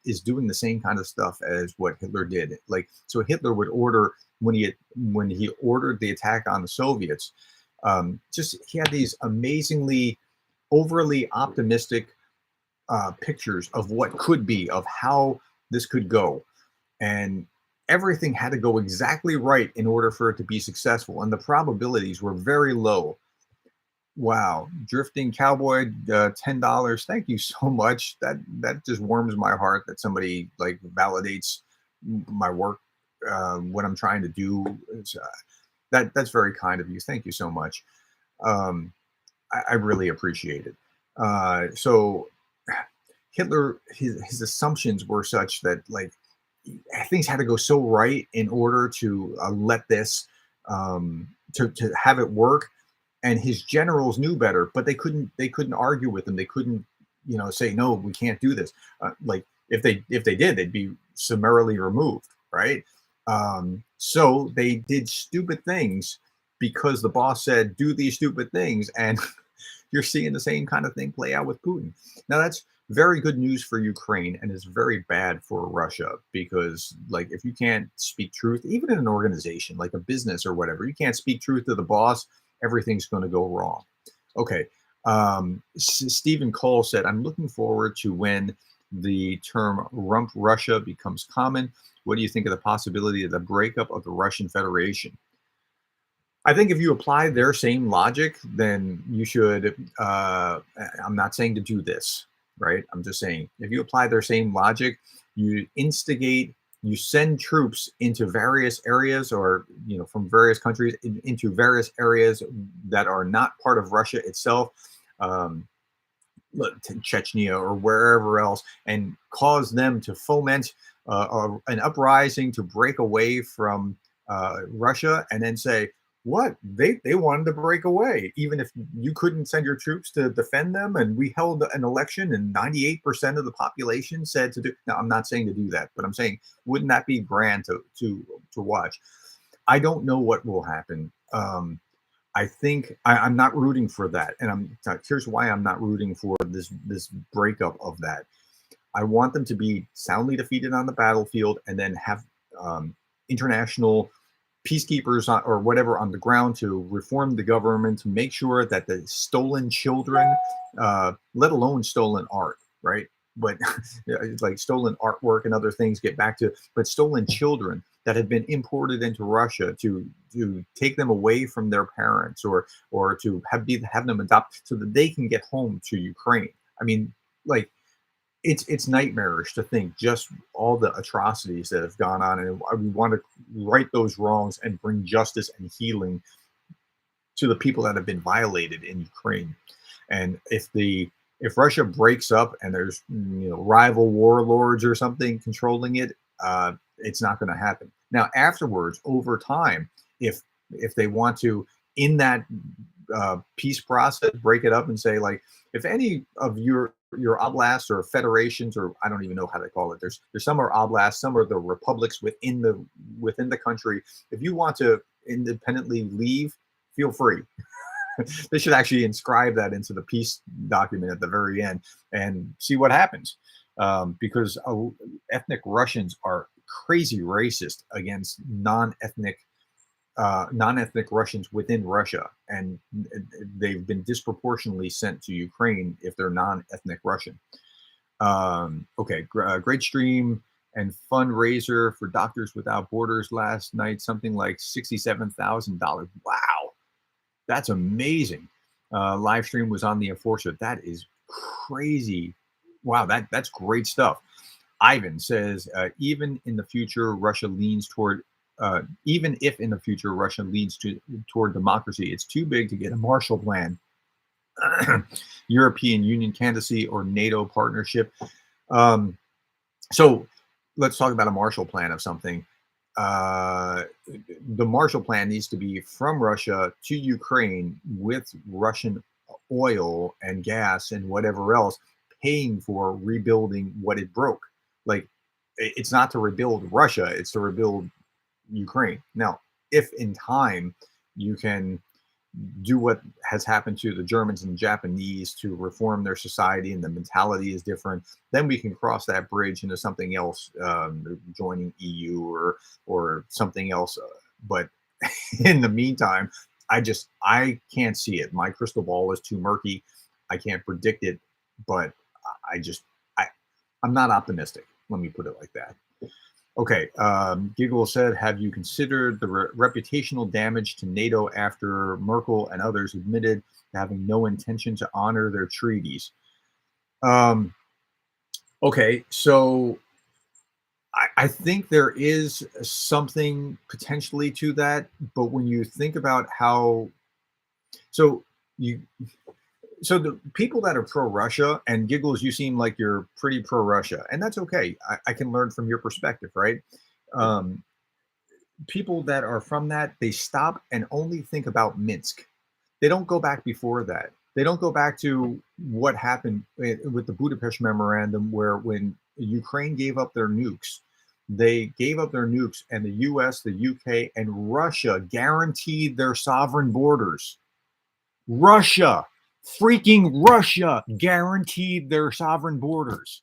is doing the same kind of stuff as what Hitler did. Like, so Hitler would order when he ordered the attack on the Soviets. Just he had these amazingly overly optimistic pictures of what could be, of how this could go. And everything had to go exactly right in order for it to be successful. And the probabilities were very low. Wow. Drifting Cowboy, $10. Thank you so much. That just warms my heart that somebody like validates my work, what I'm trying to do. That's very kind of you. Thank you so much. I really appreciate it. So Hitler, his assumptions were such that like things had to go so right in order to let this to have it work. And his generals knew better, but they couldn't argue with him. They couldn't, say no, we can't do this. Like if they did, they'd be summarily removed, right? So they did stupid things because the boss said do these stupid things, and you're seeing the same kind of thing play out with Putin. Now that's very good news for Ukraine, and it's very bad for Russia because, like, if you can't speak truth, even in an organization like a business or whatever, you can't speak truth to the boss, everything's going to go wrong. Okay. Stephen Cole said, I'm looking forward to when the term rump Russia becomes common. What do you think of the possibility of the breakup of the Russian Federation? I think if you apply their same logic, then you should. I'm not saying to do this, right? I'm just saying if you apply their same logic, you instigate, you send troops into various areas, or from various countries into various areas that are not part of Russia itself, Chechnya or wherever else, and cause them to foment an uprising to break away from Russia, and then say, what they wanted to break away, even if you couldn't send your troops to defend them, and we held an election and 98% of the population said to do. Now, I'm not saying to do that, but I'm saying, wouldn't that be grand to watch? I don't know what will happen. I think I'm not rooting for that, and here's why I'm not rooting for this breakup of that. I want them to be soundly defeated on the battlefield, and then have international peacekeepers or whatever on the ground to reform the government, to make sure that the stolen children, let alone stolen art, right? But like stolen artwork and other things get back to, but stolen children that have been imported into Russia, to take them away from their parents, or to have them adopt so that they can get home to Ukraine. I mean, like, it's nightmarish to think just all the atrocities that have gone on, and we want to right those wrongs and bring justice and healing to the people that have been violated in Ukraine. And if Russia breaks up and there's rival warlords or something controlling it, it's not going to happen. Now afterwards, over time, if they want to, in that peace process, break it up and say, like, if any of your oblasts or federations, or I don't even know how they call it, there's some are oblasts, some are the republics within the country. If you want to independently leave, feel free. They should actually inscribe that into the peace document at the very end and see what happens, because ethnic Russians are crazy racist against non-ethnic Russians within Russia, and they've been disproportionately sent to Ukraine if they're non-ethnic Russian. Okay, great stream and fundraiser for Doctors Without Borders last night, something like $67,000. Wow, that's amazing. Live stream was on the Enforcer. That is crazy. Wow, that's great stuff. Ivan says, even in the future, Russia leans toward. Even if in the future Russia leads toward democracy, it's too big to get a Marshall Plan, European Union candidacy, or NATO partnership. So let's talk about a Marshall Plan of something. The Marshall Plan needs to be from Russia to Ukraine with Russian oil and gas and whatever else, paying for rebuilding what it broke. Like, it's not to rebuild Russia, it's to rebuild Ukraine. Now, if in time you can do what has happened to the Germans and Japanese to reform their society and the mentality is different, then we can cross that bridge into something else, joining EU or something else. But in the meantime, I can't see it. My crystal ball is too murky. I can't predict it, but I just I I'm not optimistic. Let me put it like that. Okay, Giggle said, have you considered the reputational damage to NATO after Merkel and others admitted to having no intention to honor their treaties? Um, okay, so I think there is something potentially to that, but when you think about how, so you, so the people that are pro-Russia, and Giggles, you seem like you're pretty pro-Russia, and that's okay. I can learn from your perspective, right? Um, People that are from that, they stop and only think about Minsk. They don't go back before that. They don't go back to what happened with the Budapest Memorandum, where when Ukraine gave up their nukes, they gave up their nukes, and the US, the UK, and Russia guaranteed their sovereign borders. Russia, freaking Russia, guaranteed their sovereign borders.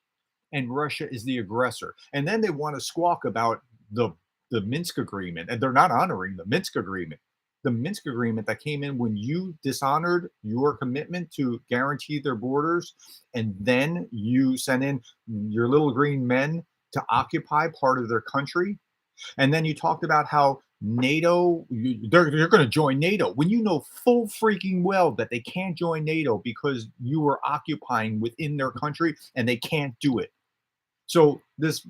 And Russia is the aggressor. And then they want to squawk about the Minsk agreement, and they're not honoring the Minsk agreement. The Minsk agreement that came in when you dishonored your commitment to guarantee their borders, and then you sent in your little green men to occupy part of their country. And then you talked about how NATO, they're going to join NATO when you know full freaking well that they can't join NATO because you were occupying within their country and they can't do it. So this,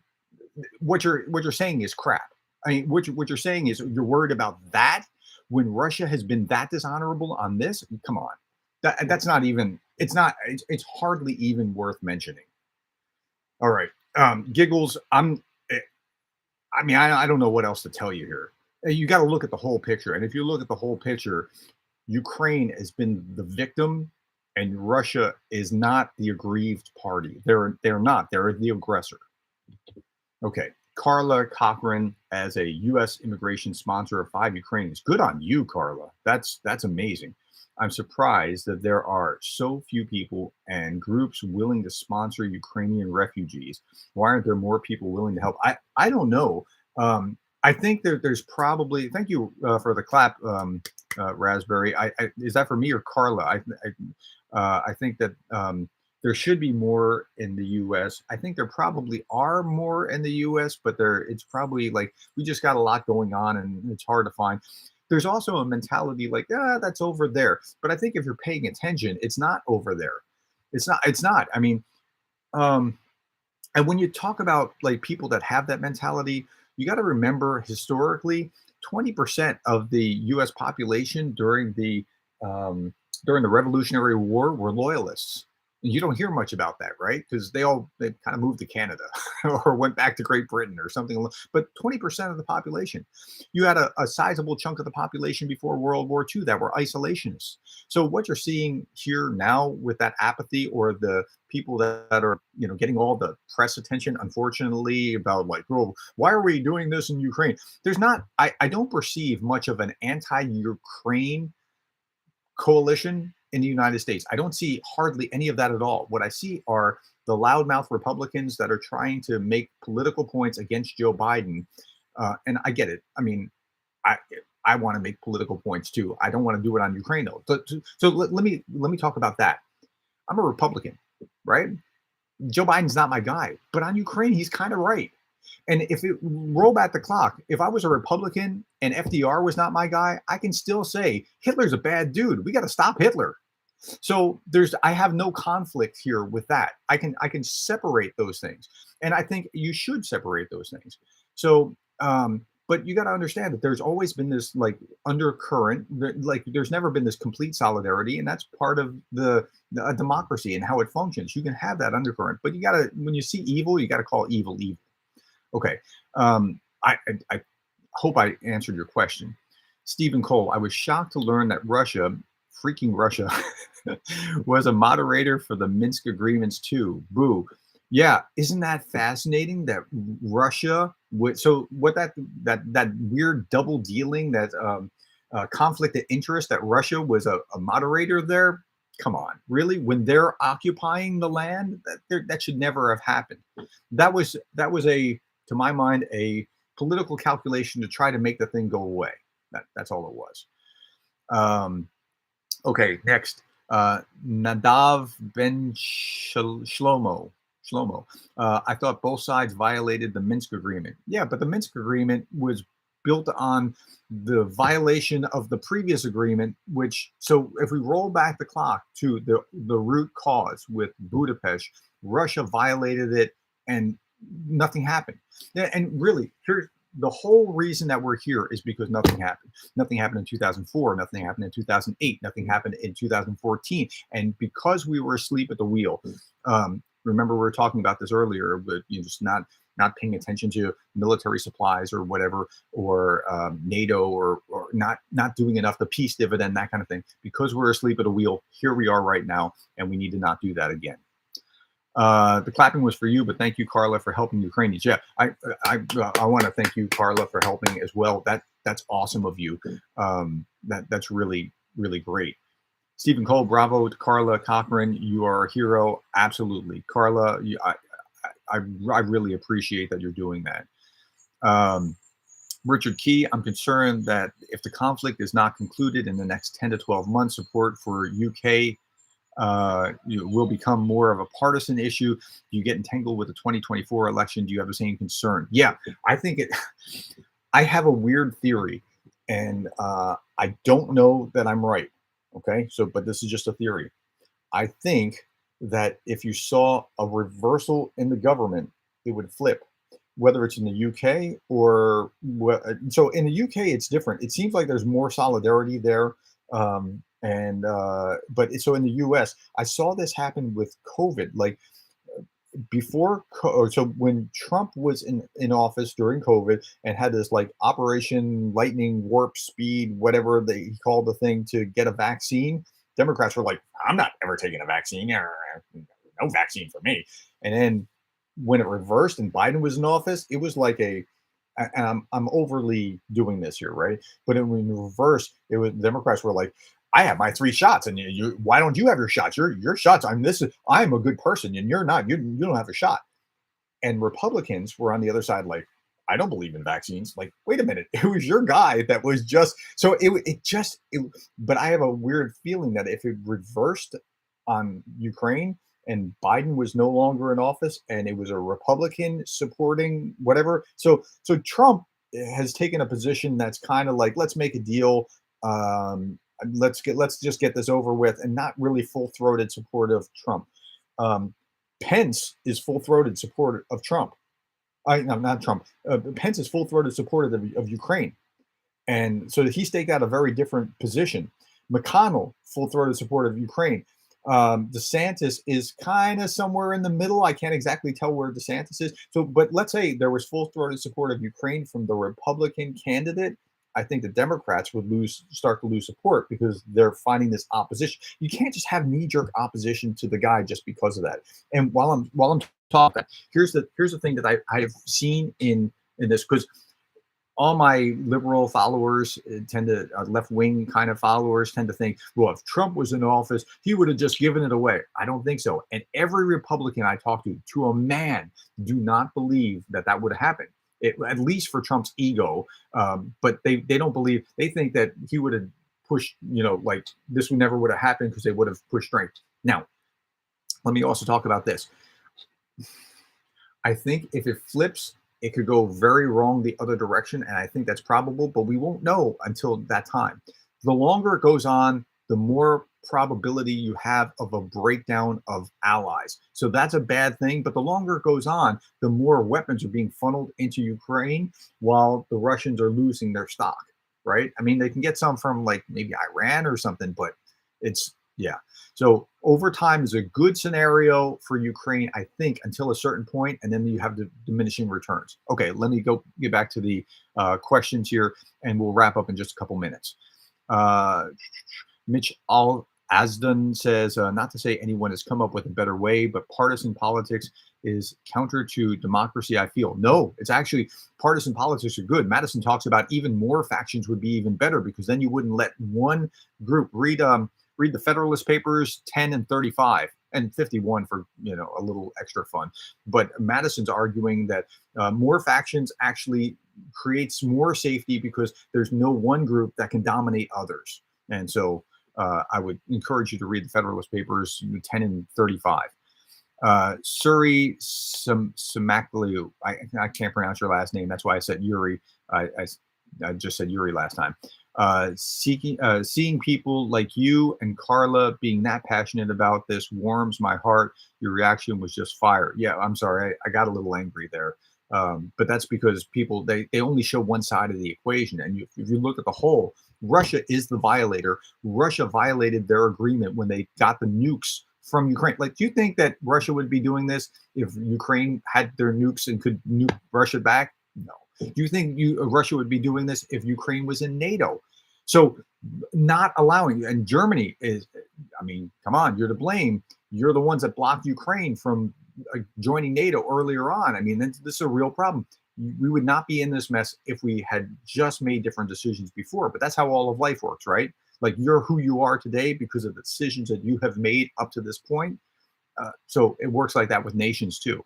what you're saying is crap. I mean, what you're saying is you're worried about that when Russia has been that dishonorable on this. Come on, that's not even. It's not. It's hardly even worth mentioning. All right, Giggles. I mean, I don't know what else to tell you here. You got to look at the whole picture, and if you look at the whole picture, Ukraine has been the victim, and Russia is not the aggrieved party. They're not. They're the aggressor. Okay, Carla Cochran as a U.S. immigration sponsor of 5 Ukrainians. Good on you, Carla. That's amazing. I'm surprised that there are so few people and groups willing to sponsor Ukrainian refugees. Why aren't there more people willing to help? I don't know. I think there's probably. Thank you for the clap, Raspberry. Is that for me or Carla? I think that there should be more in the U.S. I think there probably are more in the U.S., but it's probably like we just got a lot going on and it's hard to find. There's also a mentality like, that's over there. But I think if you're paying attention, it's not over there. It's not. I mean, and when you talk about like people that have that mentality, you got to remember historically, 20% of the U.S. population during the Revolutionary War were loyalists. You don't hear much about that, right? Because they kind of moved to Canada or went back to Great Britain or something. But 20% of the population, you had a sizable chunk of the population before World War II that were isolationists. So what you're seeing here now with that apathy, or the people that are getting all the press attention, unfortunately, about like, oh, why are we doing this in Ukraine? There's not. I don't perceive much of an anti-Ukraine coalition in the United States. I don't see hardly any of that at all. What I see are the loudmouth Republicans that are trying to make political points against Joe Biden. And I get it. I mean, I want to make political points too. I don't want to do it on Ukraine though. So let me talk about that. I'm a Republican, right? Joe Biden's not my guy, but on Ukraine, he's kind of right. And if it roll back the clock, if I was a Republican and FDR was not my guy, I can still say Hitler's a bad dude. We got to stop Hitler. So I have no conflict here with that. I can separate those things, and I think you should separate those things. So, but you got to understand that there's always been this like undercurrent, like there's never been this complete solidarity, and that's part of the democracy and how it functions. You can have that undercurrent, but you got to, when you see evil, you got to call evil evil. Okay. I hope I answered your question. Stephen Cole, I was shocked to learn that Russia freaking Russia was a moderator for the Minsk agreements too. Boo. Yeah, isn't that fascinating that Russia would, so what that weird double dealing, that conflict of interest, that Russia was a moderator there? Come on, really? When they're occupying the land, that should never have happened. That was a, to my mind, a political calculation to try to make the thing go away. That's all it was. Um, okay, next, Nadav Ben Shlomo. Shlomo. I thought both sides violated the Minsk agreement. Yeah, but the Minsk agreement was built on the violation of the previous agreement, which, so if we roll back the clock to the root cause with Budapest, Russia violated it and nothing happened. Yeah, and really, here's the whole reason that we're here is because nothing happened. Nothing happened in 2004. Nothing happened in 2008. Nothing happened in 2014. And because we were asleep at the wheel, remember we were talking about this earlier, but you know, just not paying attention to military supplies or whatever, or NATO, or not doing enough, the peace dividend, that kind of thing. Because we're asleep at a wheel, here we are right now, and we need to not do that again. The clapping was for you, but thank you, Carla, for helping Ukrainians. Yeah, I want to thank you, Carla, for helping as well. That's awesome of you. That's really, really great. Stephen Cole, bravo to Carla Cochran. You are a hero. Absolutely, Carla. I really appreciate that you're doing that. Richard Key, I'm concerned that if the conflict is not concluded in the next 10 to 12 months, support for UK will become more of a partisan issue. Do you get entangled with the 2024 election? Do you have the same concern? Yeah, I think it. I have a weird theory, and I don't know that I'm right. Okay, so but this is just a theory. I think that if you saw a reversal in the government, it would flip. Whether it's in the UK or so in the UK, it's different. It seems like there's more solidarity there. But so in the US, I saw this happen with COVID. Like so when Trump was in office during COVID and had this like Operation Lightning Warp Speed, whatever he called the thing, to get a vaccine, Democrats were like, I'm not ever taking a vaccine. No vaccine for me. And then when it reversed and Biden was in office, it was like and I'm overly doing this here, right? But when it reversed, it was Democrats were like, I have my 3 shots, and you why don't you have your shots? Your shots. I'm a good person, and you're not. You don't have a shot. And Republicans were on the other side, like, I don't believe in vaccines. Like, wait a minute, it was your guy that was just so But I have a weird feeling that if it reversed on Ukraine and Biden was no longer in office and it was a Republican supporting whatever, so Trump has taken a position that's kind of like, let's make a deal. Let's just get this over with, and not really full-throated support of Trump. Pence is full-throated support of Trump. No, not Trump. Pence is full-throated support of Ukraine, and so he staked out a very different position. McConnell, full-throated support of Ukraine. DeSantis is kind of somewhere in the middle. I can't exactly tell where DeSantis is. So, but let's say there was full-throated support of Ukraine from the Republican candidate. I think the Democrats would start to lose support because they're finding this opposition. You can't just have knee-jerk opposition to the guy just because of that. And while I'm talking, here's the thing that I've seen in this, because all my liberal followers tend to, left-wing kind of followers tend to think, well, if Trump was in office, he would have just given it away. I don't think so. And every Republican I talk to a man, do not believe that would have happened. At least for Trump's ego, but they don't believe. They think that he would have pushed, like this never would have happened because they would have pushed strength. Now, let me also talk about this. I think if it flips, it could go very wrong the other direction, and I think that's probable, but we won't know until that time. The longer it goes on, the more probability you have of a breakdown of allies. So that's a bad thing, but the longer it goes on, the more weapons are being funneled into Ukraine while the Russians are losing their stock, right? I mean, they can get some from like maybe Iran or something, but yeah. So over time is a good scenario for Ukraine, I think, until a certain point, and then you have the diminishing returns. Okay, let me get back to the questions here, and we'll wrap up in just a couple minutes. Mitch Al Asdun says, not to say anyone has come up with a better way, but partisan politics is counter to democracy, I feel. No, it's actually partisan politics are good. Madison talks about even more factions would be even better because then you wouldn't let one group read the Federalist Papers 10 and 35 and 51 for a little extra fun. But Madison's arguing that more factions actually creates more safety because there's no one group that can dominate others. And so I would encourage you to read the Federalist Papers 10 and 35. Suri Samakliu, I can't pronounce your last name. That's why I said Yuri. I just said Yuri last time. Seeing people like you and Carla being that passionate about this warms my heart. Your reaction was just fire. Yeah, I'm sorry. I got a little angry there. But that's because people, they only show one side of the equation. And if you look at the whole, Russia is the violator. Russia violated their agreement when they got the nukes from Ukraine. Like, do you think that Russia would be doing this if Ukraine had their nukes and could nuke Russia back? No. Do you think Russia would be doing this if Ukraine was in NATO? So not allowing, and Germany is, I mean, come on, you're to blame. You're the ones that blocked Ukraine from joining NATO earlier on. I mean, this is a real problem. We would not be in this mess if we had just made different decisions before, but that's how all of life works, right? Like, you're who you are today because of the decisions that you have made up to this point. So it works like that with nations too.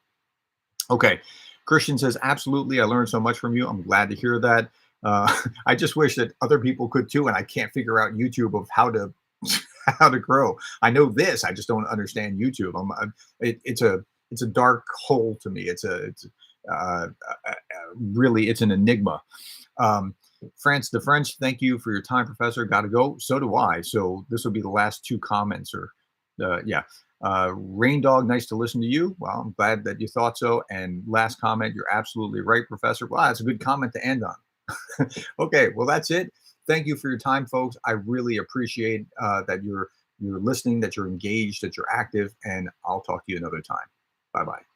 Okay. Christian says, absolutely. I learned so much from you. I'm glad to hear that. I just wish that other people could too. And I can't figure out YouTube of how to grow. I know this, I just don't understand YouTube. It's a dark hole to me. Really, it's an enigma. France, the French, thank you for your time, Professor. Got to go. So do I. So this will be the last two comments. Yeah. Rain Dog, nice to listen to you. Well, I'm glad that you thought so. And last comment, you're absolutely right, Professor. Well, that's a good comment to end on. Okay, well, that's it. Thank you for your time, folks. I really appreciate that you're listening, that you're engaged, that you're active, and I'll talk to you another time. Bye-bye.